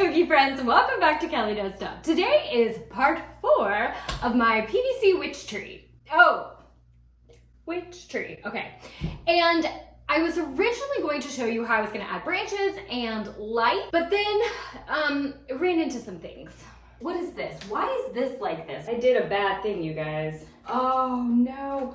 spooky friends, welcome back to Kelly Does Stuff. Today is part 4 of my PVC witch tree. Witch tree, okay. And I was originally going to show you how I was going to add branches and light, but then ran into some things. What is this? Why is this like this? I did a bad thing, you guys. Oh no.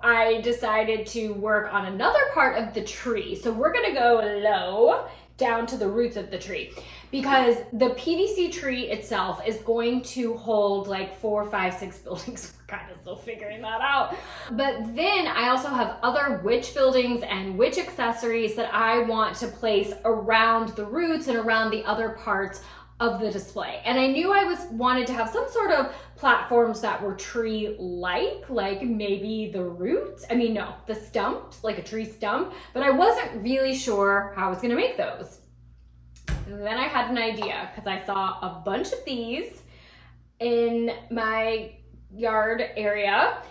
I decided to work on another part of the tree. So we're gonna go low down to the roots of the tree because the PVC tree itself is going to hold like 4, 5, 6 buildings. We're kind of still figuring that out. But then I also have other witch buildings and witch accessories that I want to place around the roots and around the other parts of the display. And I knew I wanted to have some sort of platforms that were tree-like maybe the stumps, like a tree stump, but I wasn't really sure how I was gonna make those. And then I had an idea because I saw a bunch of these in my yard area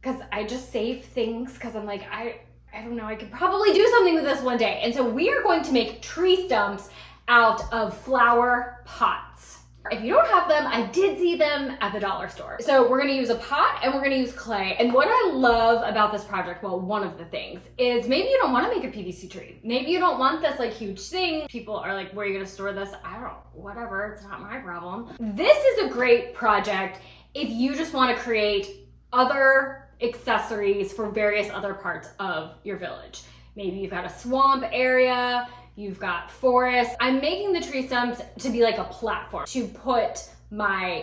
because I just save things because I'm like, I don't know, I could probably do something with this one day. And so we are going to make tree stumps out of flower pots. If you don't have them, I did see them at the dollar store. So we're gonna use a pot and we're gonna use clay. And what I love about this project, well, one of the things, is maybe you don't wanna make a PVC tree. Maybe you don't want this like huge thing. People are like, where are you gonna store this? I don't, whatever, it's not my problem. This is a great project if you just wanna create other accessories for various other parts of your village. Maybe you've got a swamp area, you've got forest. I'm making the tree stumps to be like a platform to put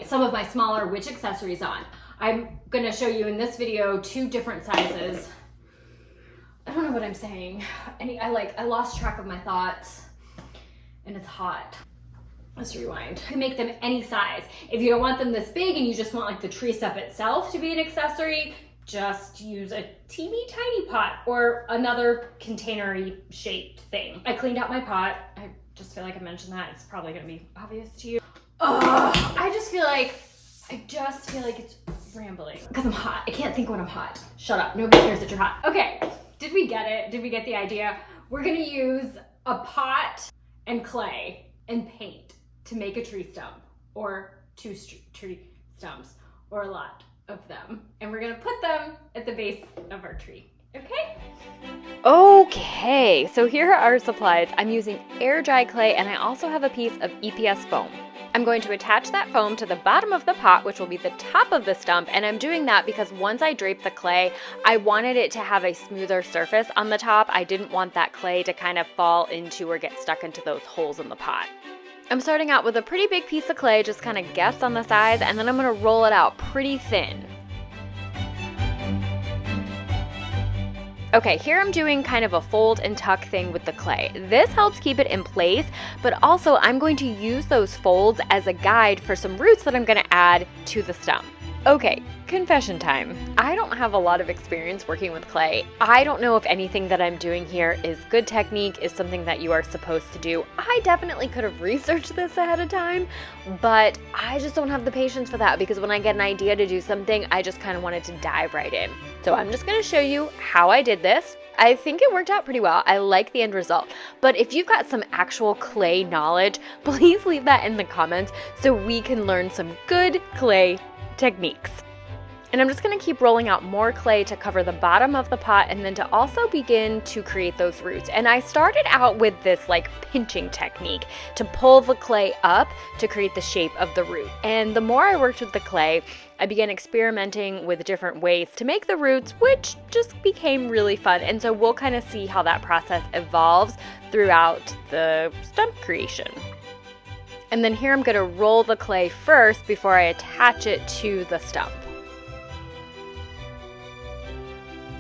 some of my smaller witch accessories on. I'm gonna show you in this video 2 different sizes. I don't know what I'm saying. I lost track of my thoughts and it's hot. Let's rewind. You can make them any size. If you don't want them this big and you just want like the tree stump itself to be an accessory, just use a teeny tiny pot or another container-y shaped thing. I cleaned out my pot. I just feel like I mentioned that. It's probably gonna be obvious to you. I just feel like it's rambling because I'm hot. I can't think when I'm hot. Shut up, nobody cares that you're hot. Okay, did we get it? Did we get the idea? We're gonna use a pot and clay and paint to make a tree stump or 2 tree stumps or a lot of them, and we're gonna put them at the base of our tree. Okay, so here are our supplies. I'm using air dry clay and I also have a piece of EPS foam. I'm going to attach that foam to the bottom of the pot, which will be the top of the stump, and I'm doing that because once I drape the clay, I wanted it to have a smoother surface on the top. I didn't want that clay to kind of fall into or get stuck into those holes in the pot. I'm starting out with a pretty big piece of clay, just kind of guess on the size, and then I'm gonna roll it out pretty thin. Okay, here I'm doing kind of a fold and tuck thing with the clay. This helps keep it in place, but also I'm going to use those folds as a guide for some roots that I'm gonna add to the stump. Okay, confession time. I don't have a lot of experience working with clay. I don't know if anything that I'm doing here is good technique, is something that you are supposed to do. I definitely could have researched this ahead of time, but I just don't have the patience for that because when I get an idea to do something, I just kind of wanted to dive right in. So I'm just gonna show you how I did this. I think it worked out pretty well. I like the end result. But if you've got some actual clay knowledge, please leave that in the comments so we can learn some good clay techniques. And I'm just gonna keep rolling out more clay to cover the bottom of the pot and then to also begin to create those roots. And I started out with this like pinching technique to pull the clay up to create the shape of the root. And the more I worked with the clay, I began experimenting with different ways to make the roots, which just became really fun. And so we'll kind of see how that process evolves throughout the stump creation. And then here I'm gonna roll the clay first before I attach it to the stump.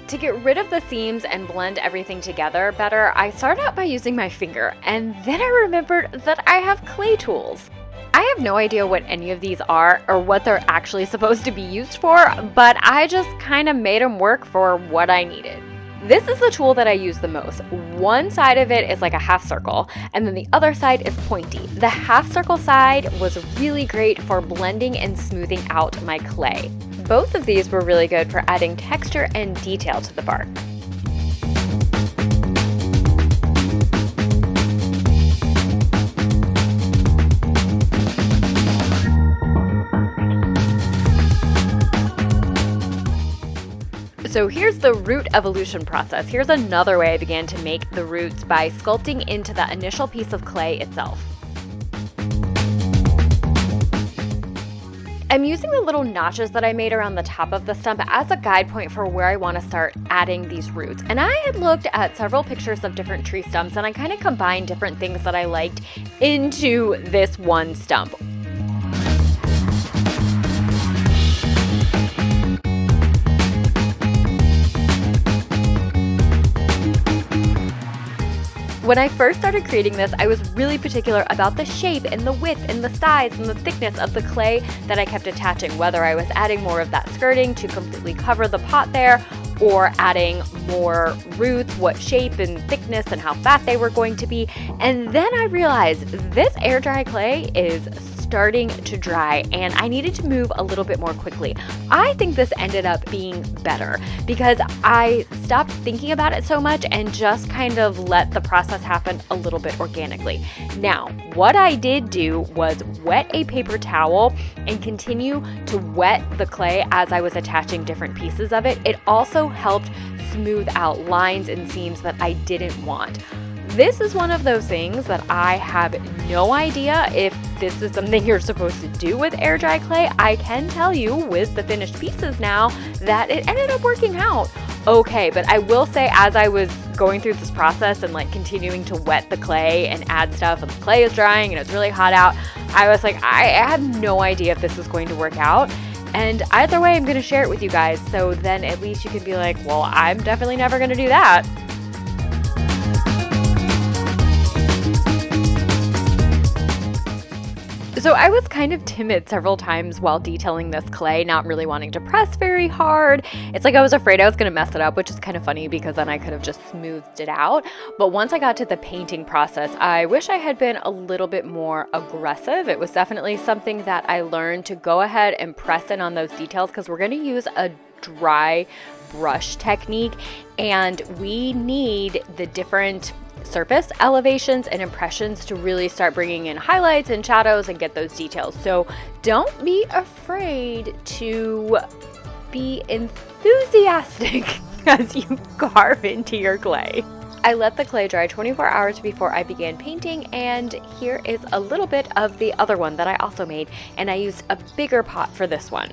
To get rid of the seams and blend everything together better, I started out by using my finger, and then I remembered that I have clay tools. I have no idea what any of these are or what they're actually supposed to be used for, but I just kind of made them work for what I needed. This is the tool that I use the most. One side of it is like a half circle, and then the other side is pointy. The half circle side was really great for blending and smoothing out my clay. Both of these were really good for adding texture and detail to the bark. So here's the root evolution process. Here's another way I began to make the roots by sculpting into the initial piece of clay itself. I'm using the little notches that I made around the top of the stump as a guide point for where I want to start adding these roots. And I had looked at several pictures of different tree stumps, and I kind of combined different things that I liked into this one stump. When I first started creating this, I was really particular about the shape and the width and the size and the thickness of the clay that I kept attaching, whether I was adding more of that skirting to completely cover the pot there, or adding more roots, what shape and thickness and how fat they were going to be. And then I realized this air dry clay is starting to dry and I needed to move a little bit more quickly. I think this ended up being better because I stopped thinking about it so much and just kind of let the process happen a little bit organically. Now, what I did do was wet a paper towel and continue to wet the clay as I was attaching different pieces of it. It also helped smooth out lines and seams that I didn't want. This is one of those things that I have no idea if this is something you're supposed to do with air dry clay. I can tell you with the finished pieces now that it ended up working out okay, but I will say as I was going through this process and like continuing to wet the clay and add stuff and the clay is drying and it's really hot out, I was like, I have no idea if this is going to work out. And either way, I'm going to share it with you guys. So then at least you can be like, well, I'm definitely never going to do that. So I was kind of timid several times while detailing this clay, not really wanting to press very hard. It's like I was afraid I was going to mess it up, which is kind of funny because then I could have just smoothed it out. But once I got to the painting process, I wish I had been a little bit more aggressive. It was definitely something that I learned to go ahead and press in on those details because we're going to use a dry brush technique and we need the different surface elevations and impressions to really start bringing in highlights and shadows and get those details. So don't be afraid to be enthusiastic as you carve into your clay. I let the clay dry 24 hours before I began painting, and here is a little bit of the other one that I also made, and I used a bigger pot for this one.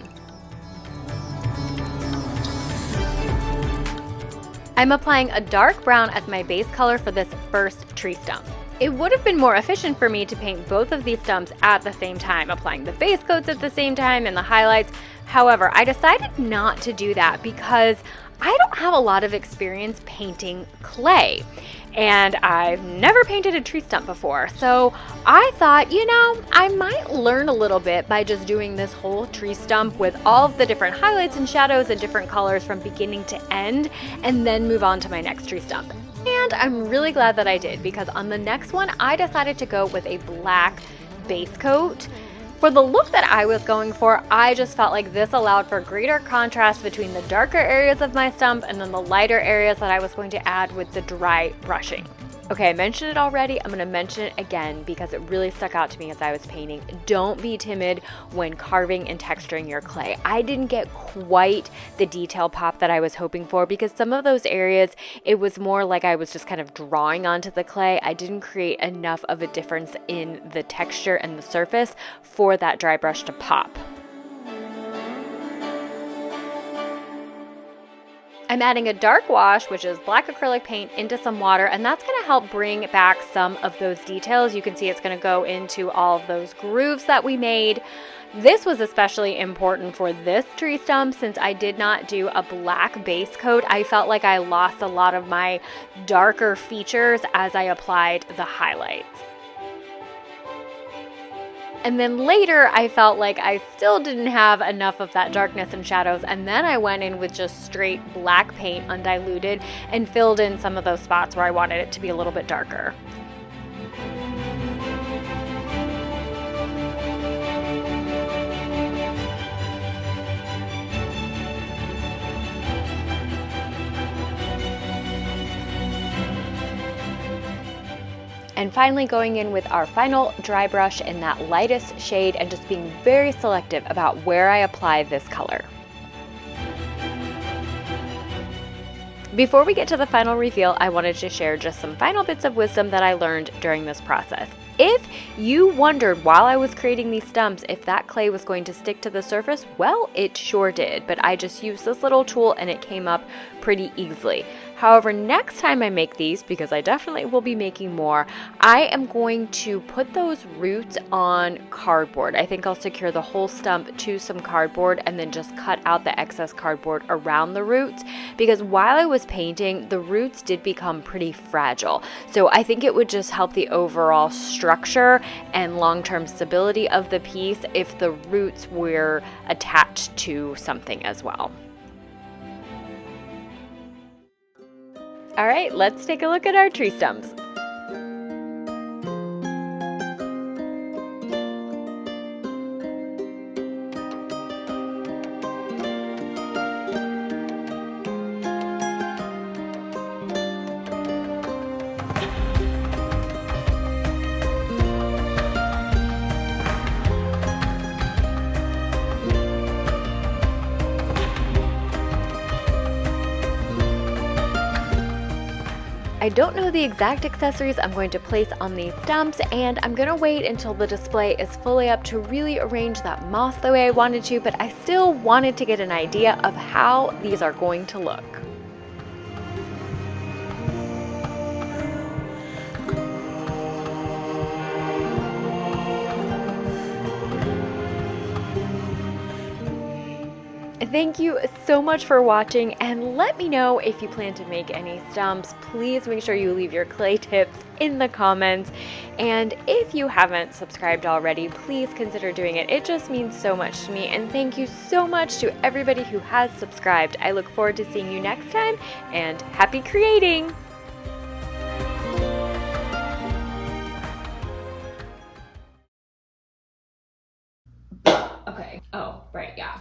I'm applying a dark brown as my base color for this first tree stump. It would have been more efficient for me to paint both of these stumps at the same time, applying the base coats at the same time and the highlights. However, I decided not to do that because I don't have a lot of experience painting clay. And I've never painted a tree stump before. So I thought, I might learn a little bit by just doing this whole tree stump with all of the different highlights and shadows and different colors from beginning to end, and then move on to my next tree stump. And I'm really glad that I did because on the next one, I decided to go with a black base coat. For the look that I was going for, I just felt like this allowed for greater contrast between the darker areas of my stump and then the lighter areas that I was going to add with the dry brushing. Okay, I mentioned it already. I'm going to mention it again because it really stuck out to me as I was painting. Don't be timid when carving and texturing your clay. I didn't get quite the detail pop that I was hoping for because some of those areas, it was more like I was just kind of drawing onto the clay. I didn't create enough of a difference in the texture and the surface for that dry brush to pop. I'm adding a dark wash, which is black acrylic paint, into some water, and that's going to help bring back some of those details. You can see it's going to go into all of those grooves that we made. This was especially important for this tree stump since I did not do a black base coat. I felt like I lost a lot of my darker features as I applied the highlights. And then later, I felt like I still didn't have enough of that darkness and shadows. And then I went in with just straight black paint, undiluted, and filled in some of those spots where I wanted it to be a little bit darker. And finally going in with our final dry brush in that lightest shade and just being very selective about where I apply this color. Before we get to the final reveal, I wanted to share just some final bits of wisdom that I learned during this process. If you wondered while I was creating these stumps if that clay was going to stick to the surface, well, it sure did, but I just used this little tool and it came up pretty easily. However, next time I make these, because I definitely will be making more, I am going to put those roots on cardboard. I think I'll secure the whole stump to some cardboard and then just cut out the excess cardboard around the roots, because while I was painting, the roots did become pretty fragile. So I think it would just help the overall structure and long-term stability of the piece if the roots were attached to something as well. All right, let's take a look at our tree stumps. I don't know the exact accessories I'm going to place on these stumps, and I'm going to wait until the display is fully up to really arrange that moss the way I wanted to, but I still wanted to get an idea of how these are going to look. Thank you so much for watching, and let me know if you plan to make any stumps. Please make sure you leave your clay tips in the comments, and if you haven't subscribed already, please consider doing it. It just means so much to me, and thank you so much to everybody who has subscribed. I look forward to seeing you next time, and happy creating! Okay. Oh, right, yeah.